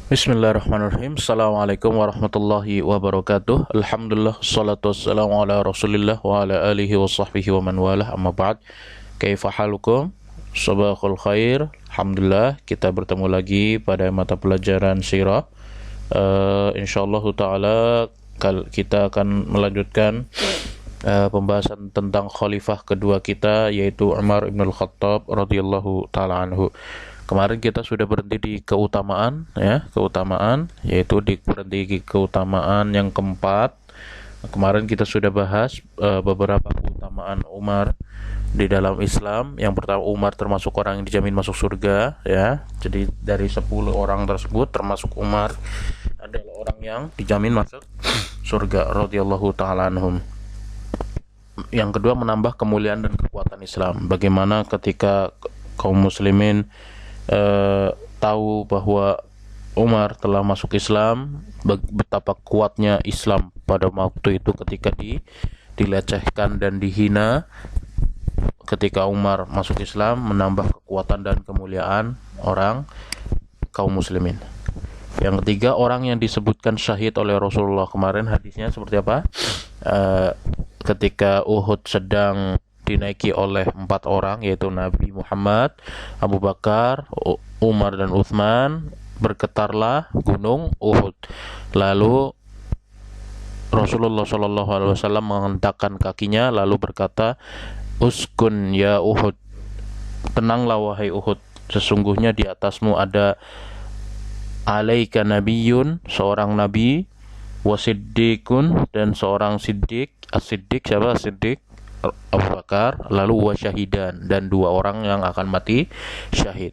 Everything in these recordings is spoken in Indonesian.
Bismillahirrahmanirrahim. Assalamualaikum warahmatullahi wabarakatuh. Alhamdulillah, salatu wassalamu ala rasulillah wa ala alihi wa sahbihi wa man walah, amma ba'd. Kaifa halukum? Sabahul khair. Alhamdulillah, kita bertemu lagi pada mata pelajaran sirah. Insyaallah ta'ala kita akan melanjutkan pembahasan tentang khalifah kedua kita, yaitu Umar ibn al-Khattab radhiyallahu ta'ala anhu. Kemarin kita sudah berhenti di keutamaan, yaitu berhenti di keutamaan yang keempat. Kemarin kita sudah bahas beberapa keutamaan Umar di dalam Islam. Yang pertama, Umar termasuk orang yang dijamin masuk surga, ya. Jadi dari 10 orang tersebut termasuk Umar adalah orang yang dijamin masuk surga radhiyallahu taala anhum. Yang kedua, menambah kemuliaan dan kekuatan Islam. Bagaimana ketika kaum muslimin tahu bahwa Umar telah masuk Islam, betapa kuatnya Islam pada waktu itu ketika dilecehkan dan dihina. Ketika Umar masuk Islam, menambah kekuatan dan kemuliaan orang kaum muslimin. Yang ketiga, orang yang disebutkan syahid oleh Rasulullah. Kemarin hadisnya seperti apa? Ketika Uhud sedang dinaiki oleh 4 orang, yaitu Nabi Muhammad, Abu Bakar, Umar dan Utsman, bergetarlah gunung Uhud. Lalu Rasulullah SAW menghentakkan kakinya lalu berkata, "Uskun ya Uhud, tenanglah wahai Uhud, sesungguhnya di atasmu ada alaika nabiyyun, seorang nabi, wasiddiqun, dan seorang siddiq." As-siddiq siapa? As-siddiq Abu Bakar, lalu wasyahidan, dan 2 orang yang akan mati syahid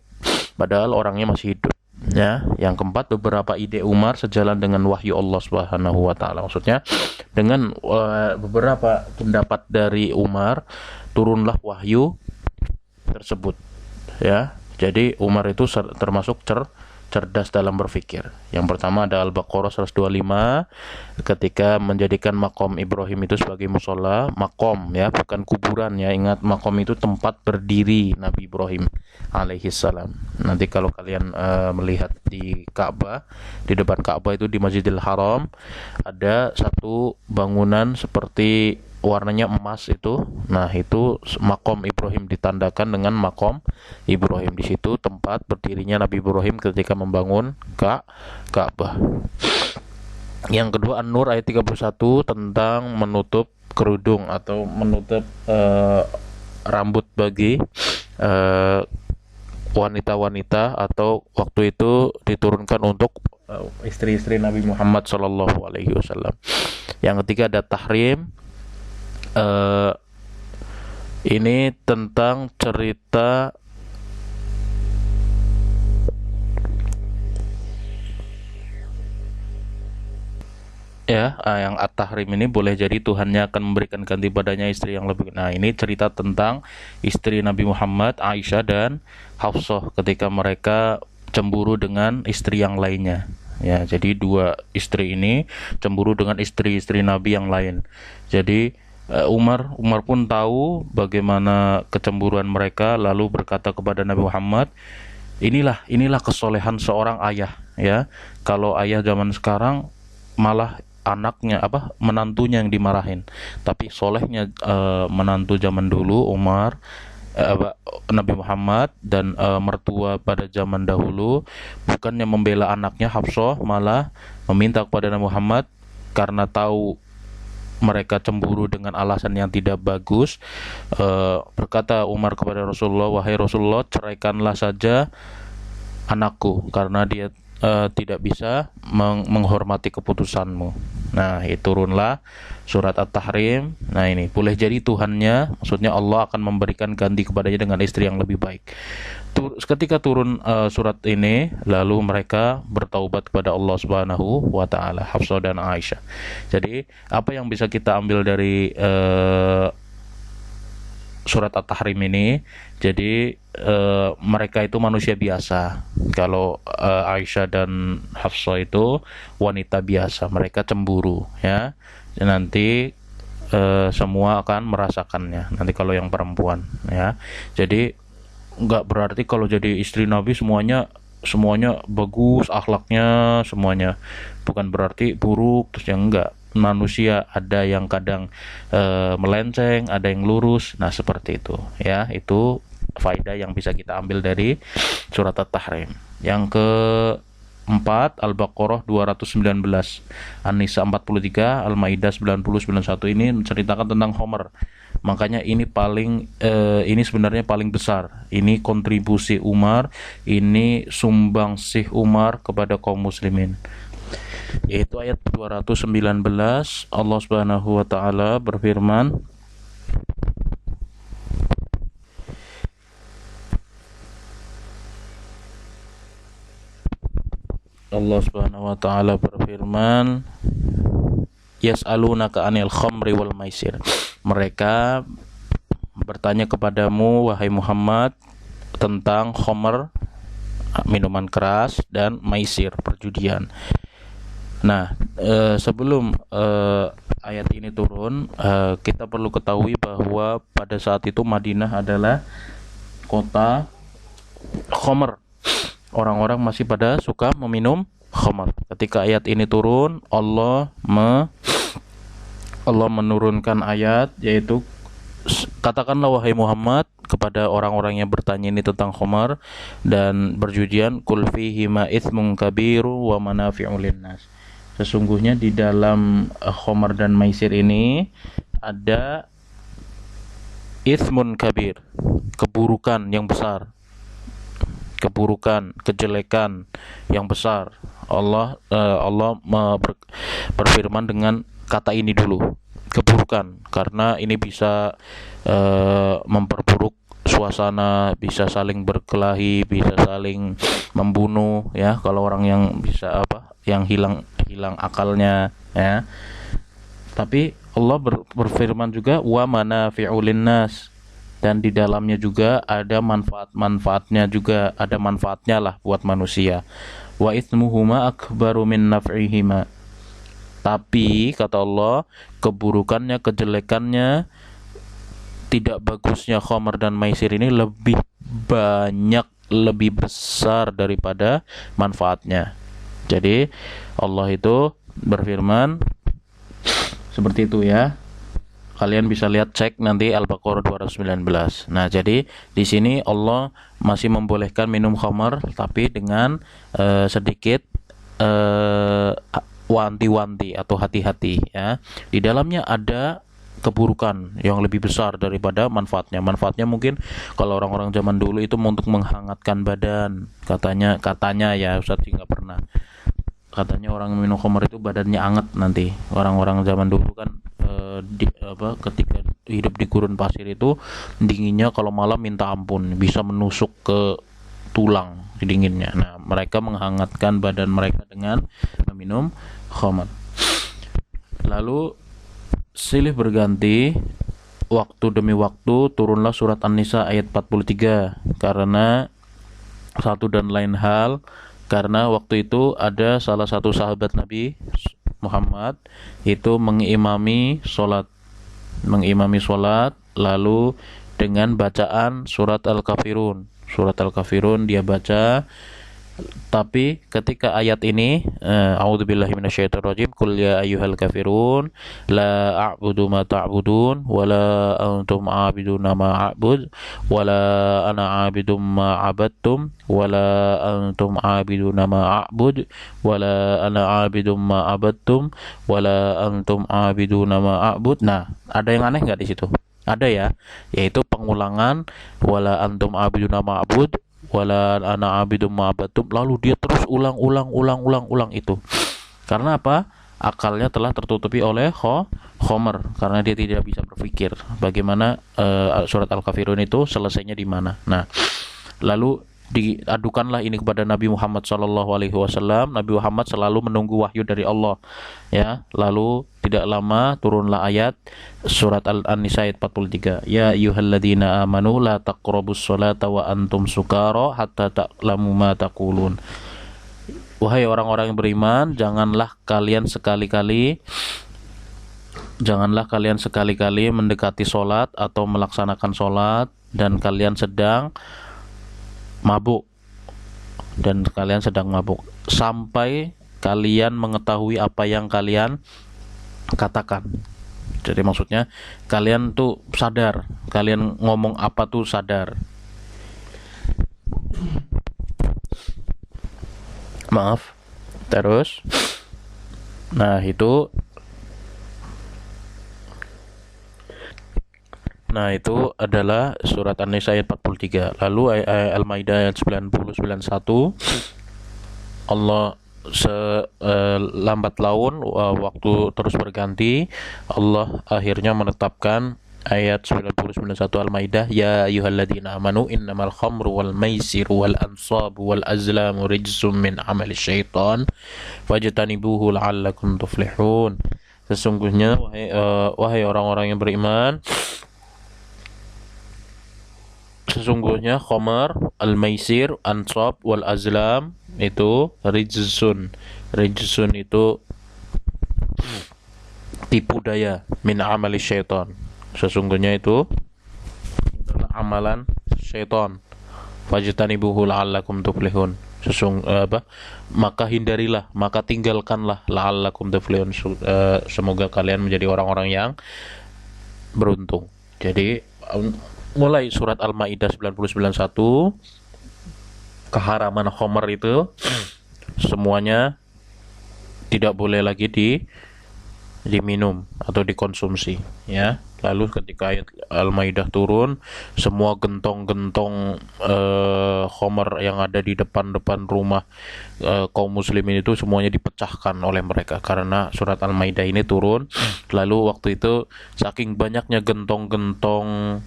padahal orangnya masih hidup, ya. Yang keempat, beberapa ide Umar sejalan dengan wahyu Allah Subhanahu wa taala. Maksudnya dengan beberapa pendapat dari Umar turunlah wahyu tersebut, ya. Jadi Umar itu termasuk cerdas dalam berpikir. Yang pertama ada Al-Baqarah 125, ketika menjadikan makom Ibrahim itu sebagai musola. Makom, ya, bukan kuburan, ya. Ingat, makom itu tempat berdiri Nabi Ibrahim alaihissalam. Nanti kalau kalian melihat di Ka'bah, di depan Ka'bah itu di Masjidil Haram ada satu bangunan seperti warnanya emas itu. Nah, itu makom Ibrahim, ditandakan dengan makom Ibrahim. Di situ tempat berdirinya Nabi Ibrahim ketika membangun Ka'bah. Yang kedua, An-Nur ayat 31 tentang menutup kerudung atau menutup rambut bagi wanita-wanita, atau waktu itu diturunkan untuk istri-istri Nabi Muhammad sallallahu alaihi wasallam. Yang ketiga ada tahrim. Ini tentang cerita, ya, yang at-tahrim ini boleh jadi Tuhannya akan memberikan ganti padanya istri yang lebih. Nah, ini cerita tentang istri Nabi Muhammad, Aisyah dan Hafsah, ketika mereka cemburu dengan istri yang lainnya, ya. Jadi 2 istri ini cemburu dengan istri-istri Nabi yang lain. Jadi Umar pun tahu bagaimana kecemburuan mereka, lalu berkata kepada Nabi Muhammad, inilah kesolehan seorang ayah, ya. Kalau ayah zaman sekarang malah anaknya menantunya yang dimarahin, tapi solehnya menantu zaman dulu Umar, Nabi Muhammad dan mertua pada zaman dahulu, bukannya membela anaknya Hafsah, malah meminta kepada Nabi Muhammad karena tahu mereka cemburu dengan alasan yang tidak bagus. Berkata Umar kepada Rasulullah, "Wahai Rasulullah, ceraikanlah saja anakku karena dia tidak bisa menghormati keputusanmu." Nah, turunlah surat At-Tahrim. Nah, ini boleh jadi Tuhannya, maksudnya Allah akan memberikan ganti kepadanya dengan istri yang lebih baik. Ketika turun surat ini, lalu mereka bertaubat kepada Allah Subhanahu wa taala, Hafsah dan Aisyah. Jadi, apa yang bisa kita ambil dari surat At-Tahrim ini? Jadi mereka itu manusia biasa. Kalau Aisyah dan Hafsah itu wanita biasa, mereka cemburu, ya. Nanti semua akan merasakannya. Nanti kalau yang perempuan, ya. Jadi nggak berarti kalau jadi istri Nabi semuanya semuanya bagus akhlaknya semuanya, bukan berarti buruk terus yang enggak. Manusia ada yang kadang melenceng, ada yang lurus. Nah, seperti itu ya. Itu faedah yang bisa kita ambil dari surat At-Tahrim. Yang keempat, Al-Baqarah 219, An-Nisa 43, Al-Maidah 90 91 ini menceritakan tentang Homer. Makanya ini ini sebenarnya paling besar. Ini kontribusi Umar, ini sumbangsih Umar kepada kaum muslimin. Yaitu ayat 219, Allah Subhanahu wa taala berfirman, Allah Subhanahu wa taala berfirman, yas'alunaka 'anil khamri wal maisir. Mereka bertanya kepadamu wahai Muhammad tentang khamr, minuman keras, dan maisir, perjudian. Nah, sebelum ayat ini turun, kita perlu ketahui bahwa pada saat itu Madinah adalah kota khamr. Orang-orang masih pada suka meminum khamr. Ketika ayat ini turun, Allah menurunkan ayat, yaitu katakanlah wahai Muhammad kepada orang-orang yang bertanya ini tentang khamr dan perjudian, kul fihi ma itsmun kabiru wa manafi'u linnas. Sesungguhnya di dalam khamr dan maisir ini ada itsmun kabir, keburukan yang besar, keburukan, kejelekan yang besar. Allah berfirman dengan kata ini dulu, keburukan, karena ini bisa memperburuk suasana, bisa saling berkelahi, bisa saling membunuh ya, kalau orang yang bisa yang hilang akalnya ya. Tapi Allah berfirman juga wa manafi'u linnas, dan di dalamnya juga ada manfaatnya juga, ada manfaatnya lah buat manusia. Wa itsmuhuma akbaru min naf'ihima. Tapi kata Allah, keburukannya, kejelekannya, tidak bagusnya khamr dan maisir ini lebih banyak, lebih besar daripada manfaatnya. Jadi Allah itu berfirman seperti itu ya. Kalian bisa lihat, cek nanti Al-Baqarah 219. Nah, jadi di sini Allah masih membolehkan minum khamr, tapi dengan sedikit wanti-wanti atau hati-hati ya. Di dalamnya ada keburukan yang lebih besar daripada manfaatnya. Manfaatnya mungkin kalau orang-orang zaman dulu itu untuk menghangatkan badan, katanya ya, Ustaz sih nggak pernah. Katanya orang minum khamr itu badannya anget nanti. Orang-orang zaman dulu kan ketika hidup di gurun pasir itu dinginnya kalau malam minta ampun, bisa menusuk ke tulang dinginnya. Nah, mereka menghangatkan badan mereka dengan meminum khamr. Lalu silih berganti, waktu demi waktu turunlah surat An-Nisa ayat 43, karena satu dan lain hal, karena waktu itu ada salah satu sahabat Nabi Muhammad itu mengimami sholat, lalu dengan bacaan surat Al-Kafirun. Surat Al-Kafirun dia baca, tapi ketika ayat ini a'udzubillahi minasyaitonirrajim, qul ya ayyuhal kafirun la a'budu ma ta'budun wala antum 'abiduna ma a'bud wala ana 'abidum ma 'abadtum wala antum 'abiduna ma a'bud wala ana 'abidum ma 'abadtum wala antum 'abiduna ma a'bud. Nah, ada yang aneh enggak di situ? Ada ya, yaitu pengulangan wala antum 'abiduna ma a'bud wala ana abidum ma'abatum, lalu dia terus ulang itu. Karena apa? Akalnya telah tertutupi oleh khamr, karena dia tidak bisa berpikir bagaimana surat Al-Kafirun itu selesainya di mana. Nah, lalu diadukanlah ini kepada Nabi Muhammad SAW. Nabi Muhammad selalu menunggu wahyu dari Allah ya. Lalu tidak lama turunlah ayat surat An-Nisa ayat 43, ya ayyuhalladzina amanu la taqrabus sholata wa antum sukara hatta ta'lamu ma taqulun. Wahai orang-orang yang beriman, janganlah kalian sekali-kali mendekati sholat atau melaksanakan sholat dan kalian sedang mabuk, dan kalian sedang mabuk sampai kalian mengetahui apa yang kalian katakan. Jadi maksudnya kalian tuh sadar, kalian ngomong apa tuh sadar. Maaf. Terus nah itu adalah surat An-Nisa ayat 43. Lalu Al-Maidah ayat 90-91, Allah lambat laun waktu terus berganti, Allah akhirnya menetapkan ayat 90-91 Al-Maidah, ya ayyuhalladzina amanu innamal khamru wal maisiru wal ansabu wal azlamu rijsum min amali syaitan fajtanibuhu la'allakum tuflihun. Sesungguhnya wahai orang-orang yang beriman, sesungguhnya khamar, al-maisir, ansab, wal azlam itu rijsun. Rijsun itu tipu daya min amali syaitan. Sesungguhnya itu adalah amalan syaitan. Fajtanibuhu la'allakum tuflihun. Maka hindarilah, maka tinggalkanlah la'allakum tuflihun. Semoga kalian menjadi orang-orang yang beruntung. Jadi mulai surat Al-Maidah 90-91, keharaman khamar itu semuanya tidak boleh lagi diminum atau dikonsumsi, ya. Lalu ketika ayat Al-Maidah turun, semua gentong-gentong khamar yang ada di depan rumah kaum muslimin itu semuanya dipecahkan oleh mereka karena surat Al-Maidah ini turun. Lalu waktu itu saking banyaknya gentong-gentong,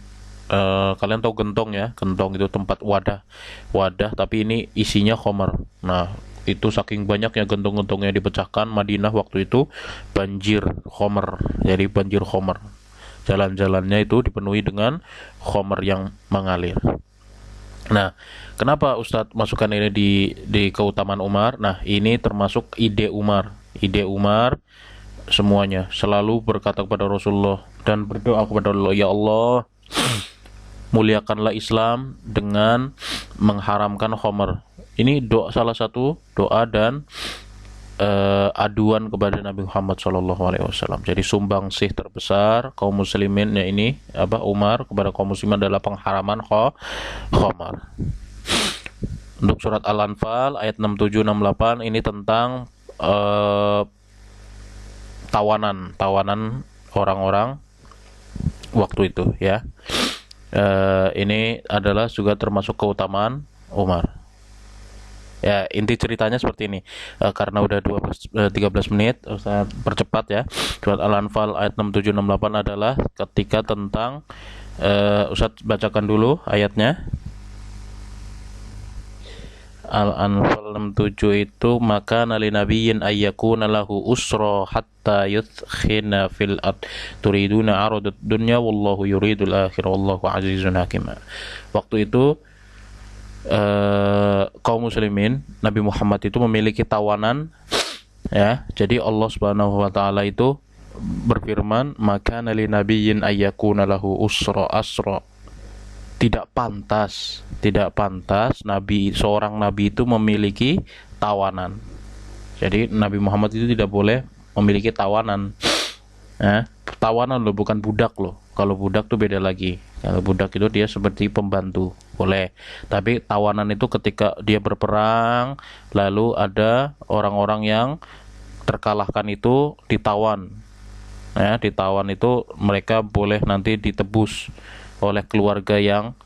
kalian tahu gentong ya? Gentong itu tempat wadah tapi ini isinya khamar. Nah, itu saking banyaknya gentong-gentongnya dipecahkan, Madinah waktu itu banjir khamar. Jadi banjir khamar. Jalan-jalannya itu dipenuhi dengan khamar yang mengalir. Nah, kenapa Ustadz masukkan ini di keutamaan Umar? Nah, ini termasuk ide Umar. Ide Umar semuanya selalu berkata kepada Rasulullah dan berdoa kepada Allah, ya Allah, muliakanlah Islam dengan mengharamkan khamar. Ini salah satu doa dan aduan kepada Nabi Muhammad SAW. Jadi sumbangsih terbesar kaum muslimin ini Umar kepada kaum muslimin adalah pengharaman khamar. Untuk surat Al-Anfal ayat 67-68 ini tentang tawanan orang-orang waktu itu, ya. Ini adalah juga termasuk keutamaan Umar. Ya, inti ceritanya seperti ini. Karena udah 13 menit, saya percepat ya. Surat Al-Anfal ayat 67-68 adalah ketika tentang Ustaz bacakan dulu ayatnya. Al-Anfal 67 itu, maka nali nabiyyin ayyakuna lahu usra hatta yuthkhina fil ard turiduna aradud dunya wallahu yuridul akhirah wallahu azizun hakim. Waktu itu kaum muslimin, Nabi Muhammad itu memiliki tawanan, ya. Jadi Allah Subhanahu wa taala itu berfirman, maka nali nabiyyin ayyakuna lahu asra. Tidak pantas seorang nabi itu memiliki tawanan. Jadi Nabi Muhammad itu tidak boleh memiliki tawanan. Tawanan loh, bukan budak loh. Kalau budak tuh beda lagi. Kalau budak itu dia seperti pembantu, boleh. Tapi tawanan itu ketika dia berperang, lalu ada orang-orang yang terkalahkan itu ditawan. Ya, ditawan itu mereka boleh nanti ditebus oleh keluarga yang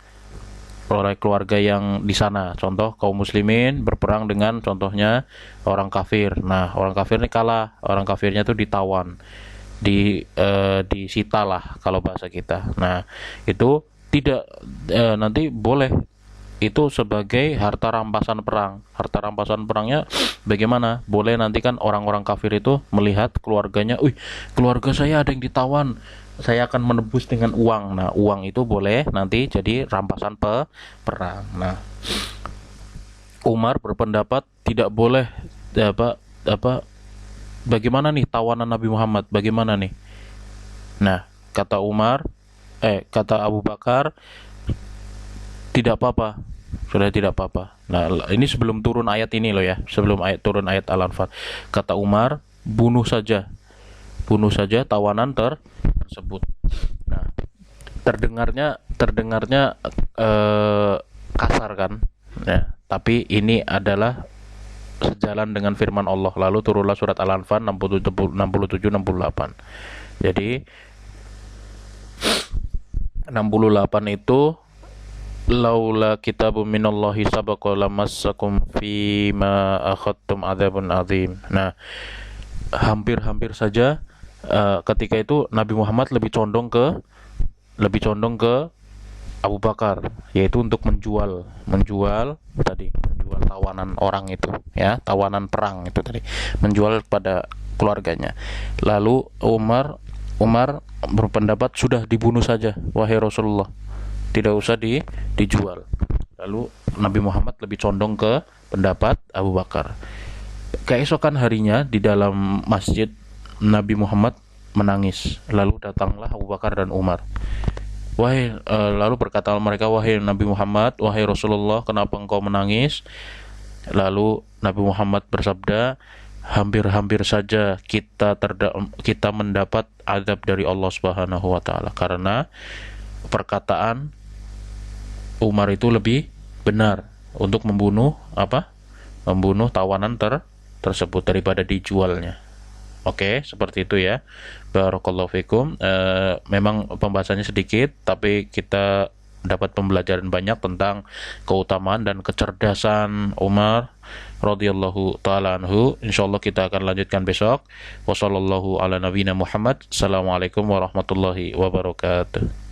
di sana. Contoh kaum muslimin berperang dengan contohnya orang kafir. Nah, orang kafir ini kalah, orang kafirnya itu ditawan, disita lah kalau bahasa kita. Nah, itu tidak nanti boleh itu sebagai harta rampasan perang. Harta rampasan perangnya bagaimana? Boleh nanti kan orang-orang kafir itu melihat keluarganya, keluarga saya ada yang ditawan, saya akan menebus dengan uang. Nah, uang itu boleh nanti jadi rampasan perang. Nah, Umar berpendapat tidak boleh bagaimana nih tawanan Nabi Muhammad? Bagaimana nih? Nah, kata Abu Bakar, tidak apa-apa. sudah tidak apa-apa. Nah, ini sebelum turun ayat ini loh ya, sebelum turun ayat Al-Anfal. Kata Umar, bunuh saja tawanan tersebut. Nah, terdengarnya kasar kan, ya, tapi ini adalah sejalan dengan firman Allah. Lalu turunlah surat Al-Anfal 67 68. Jadi 68 itu, laula kitabun minallahi sabaqa lamassakum fima akhadtum adzabun azim. Nah, hampir saja ketika itu Nabi Muhammad lebih condong ke Abu Bakar, yaitu untuk menjual tawanan orang itu, ya, tawanan perang itu tadi, menjual kepada keluarganya. Lalu Umar berpendapat sudah dibunuh saja wahai Rasulullah, tidak usah dijual. Lalu Nabi Muhammad lebih condong ke pendapat Abu Bakar. Keesokan harinya di dalam masjid Nabi Muhammad menangis. Lalu datanglah Abu Bakar dan Umar. Lalu berkata mereka, wahai Nabi Muhammad, wahai Rasulullah, kenapa engkau menangis? Lalu Nabi Muhammad bersabda, hampir saja kita mendapat azab dari Allah Subhanahu wa taala, karena perkataan Umar itu lebih benar untuk membunuh tawanan tersebut daripada dijualnya. Oke, seperti itu ya. Barakallahu fikum. Memang pembahasannya sedikit, tapi kita dapat pembelajaran banyak tentang keutamaan dan kecerdasan Umar radhiyallahu taala anhu. Insyaallah kita akan lanjutkan besok. Wassallallahu ala nabiyina Muhammad. Assalamualaikum warahmatullahi wabarakatuh.